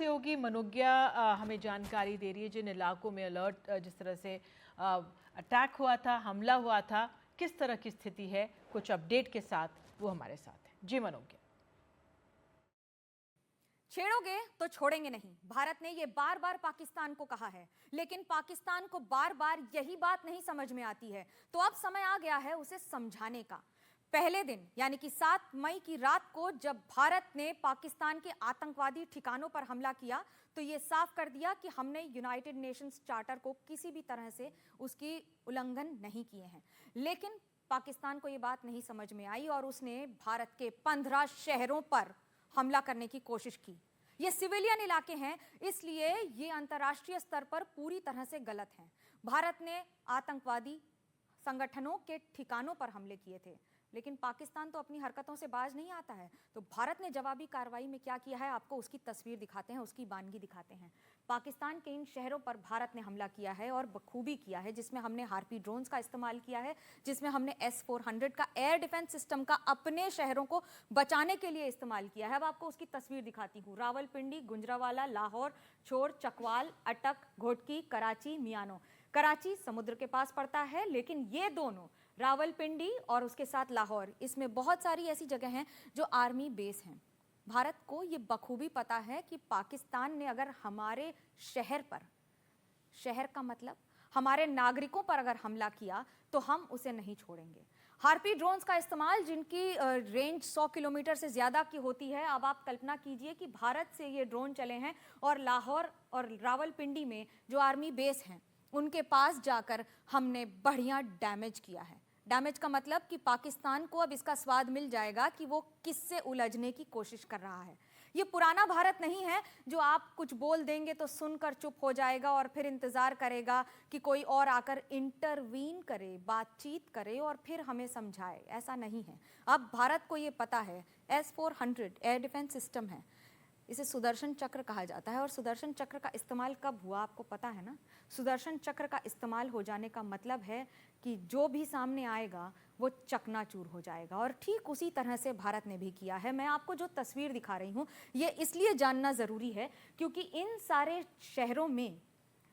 सहयोगी मनोज्ञा हमें जानकारी दे रही है जिन इलाकों में अलर्ट जिस तरह से अटैक हुआ था, हमला हुआ था, किस तरह की स्थिति है, कुछ अपडेट के साथ वो हमारे साथ है। जी मनोज्ञा। छेड़ोगे तो छोड़ेंगे नहीं, भारत ने ये बार बार पाकिस्तान को कहा है, लेकिन पाकिस्तान को बार बार यही बात नहीं समझ में आती है। तो अब समय आ गया है उसे समझाने का। पहले दिन यानी कि 7 मई की रात को जब भारत ने पाकिस्तान के आतंकवादी ठिकानों पर हमला किया तो ये साफ कर दिया कि हमने यूनाइटेड नेशंस चार्टर को किसी भी तरह से उसकी उल्लंघन नहीं किए हैं। लेकिन पाकिस्तान को ये बात नहीं समझ में आई और उसने भारत के 15 शहरों पर हमला करने की कोशिश की। ये सिविलियन इलाके हैं, इसलिए ये अंतर्राष्ट्रीय स्तर पर पूरी तरह से गलत हैं। भारत ने आतंकवादी संगठनों के ठिकानों पर हमले किए थे, लेकिन पाकिस्तान तो अपनी हरकतों से बाज नहीं आता है। तो भारत ने जवाबी कार्रवाई में क्या किया है, आपको उसकी तस्वीर दिखाते हैं, उसकी वानगी दिखाते हैं। पाकिस्तान के इन शहरों पर भारत ने हमला किया है और बखूबी किया है, जिसमें हमने हार्पी ड्रोन्स का इस्तेमाल किया है, जिसमें हमने S-400 का एयर डिफेंस सिस्टम का अपने शहरों को बचाने के लिए इस्तेमाल किया है। अब आपको उसकी तस्वीर दिखाती हूँ। रावलपिंडी, गुजरांवाला, लाहौर, चोर, चकवाल, अटक, घोटकी, कराची, मियानो। कराची समुद्र के पास पड़ता है, लेकिन ये दोनों रावलपिंडी और उसके साथ लाहौर, इसमें बहुत सारी ऐसी जगह हैं जो आर्मी बेस हैं। भारत को ये बखूबी पता है कि पाकिस्तान ने अगर हमारे शहर पर, शहर का मतलब हमारे नागरिकों पर अगर हमला किया तो हम उसे नहीं छोड़ेंगे। हार्पी ड्रोन्स का इस्तेमाल, जिनकी रेंज 100 किलोमीटर से ज़्यादा की होती है, अब आप कल्पना कीजिए कि भारत से ये ड्रोन चले हैं और लाहौर और रावलपिंडी में जो आर्मी बेस हैं उनके पास जाकर हमने बढ़िया डैमेज किया है। डैमेज का मतलब कि पाकिस्तान को अब इसका स्वाद मिल जाएगा कि वो किससे उलझने की कोशिश कर रहा है। ये पुराना भारत नहीं है जो आप कुछ बोल देंगे तो सुनकर चुप हो जाएगा और फिर इंतजार करेगा कि कोई और आकर इंटरवीन करे, बातचीत करे और फिर हमें समझाए। ऐसा नहीं है। अब भारत को ये पता है S-400 एयर डिफेंस सिस्टम है, इसे सुदर्शन चक्र कहा जाता है। और सुदर्शन चक्र का इस्तेमाल कब हुआ आपको पता है ना? सुदर्शन चक्र का इस्तेमाल हो जाने का मतलब है कि जो भी सामने आएगा वो चकनाचूर हो जाएगा। और ठीक उसी तरह से भारत ने भी किया है। मैं आपको जो तस्वीर दिखा रही हूँ ये इसलिए जानना ज़रूरी है क्योंकि इन सारे शहरों में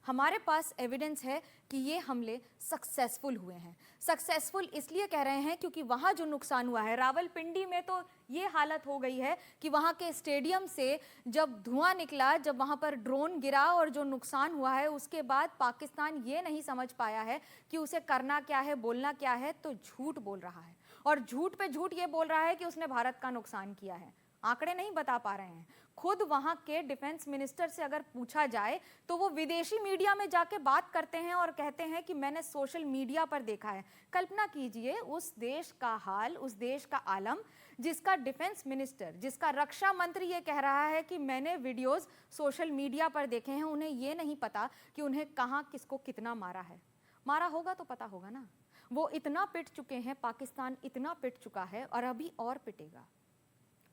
हमारे पास एविडेंस है कि ये हमले सक्सेसफुल हुए हैं। सक्सेसफुल इसलिए कह रहे हैं क्योंकि वहाँ जो नुकसान हुआ है, रावलपिंडी में तो ये हालत हो गई है कि वहाँ के स्टेडियम से जब धुआं निकला, जब वहाँ पर ड्रोन गिरा और जो नुकसान हुआ है, उसके बाद पाकिस्तान ये नहीं समझ पाया है कि उसे करना क्या है, बोलना क्या है, तो झूठ बोल रहा है। और झूठ पे झूठ ये बोल रहा है कि उसने भारत का नुकसान किया है। आंकड़े नहीं बता पा रहे हैं। खुद वहां के डिफेंस मिनिस्टर से अगर पूछा जाए तो वो विदेशी मीडिया में जाके बात करते हैं और कहते हैं कि मैंने सोशल मीडिया पर देखा है। कल्पना कीजिए उस देश का हाल, उस देश का आलम जिसका डिफेंस मिनिस्टर, जिसका रक्षा मंत्री ये कह रहा है कि मैंने वीडियोस सोशल मीडिया पर देखे हैं। उन्हें ये नहीं पता कि उन्हें कहाँ किसको कितना मारा है। मारा होगा तो पता होगा ना। वो इतना पिट चुके हैं, पाकिस्तान इतना पिट चुका है और अभी और पिटेगा।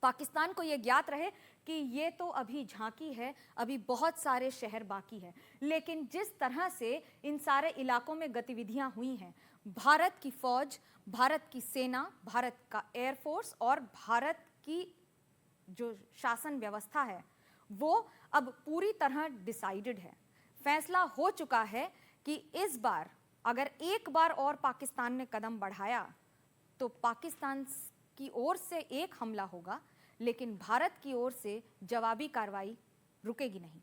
पाकिस्तान को यह ज्ञात रहे कि ये तो अभी झांकी है, अभी बहुत सारे शहर बाकी है। लेकिन जिस तरह से इन सारे इलाकों में गतिविधियां हुई हैं, भारत की फौज, भारत की सेना, भारत का एयरफोर्स और भारत की जो शासन व्यवस्था है वो अब पूरी तरह डिसाइडेड है। फैसला हो चुका है कि इस बार अगर एक बार और पाकिस्तान ने कदम बढ़ाया तो पाकिस्तान की ओर से एक हमला होगा, लेकिन भारत की ओर से जवाबी कार्रवाई रुकेगी नहीं।